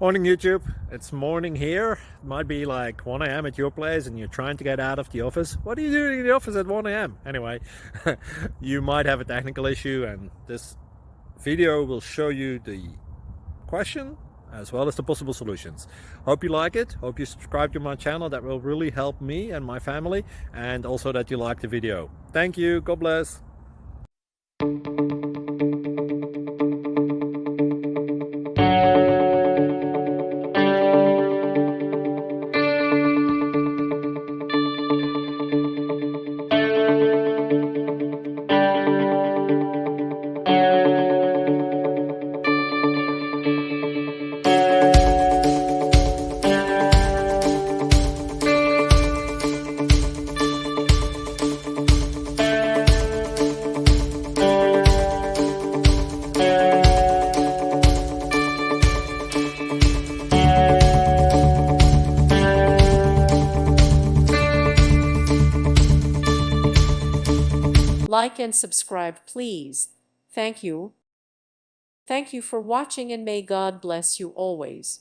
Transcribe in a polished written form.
Morning YouTube, it's morning here. It might be like 1 a.m. at your place and you're trying to get out of the office. What are you doing in the office at 1 a.m.? Anyway, you might have a technical issue and this video will show you the question as well as the possible solutions. Hope you like it, hope you subscribe to my channel. That will really help me and my family, and also that you like the video. Thank you, God bless. Like and subscribe, please. Thank you. Thank you for watching, and may God bless you always.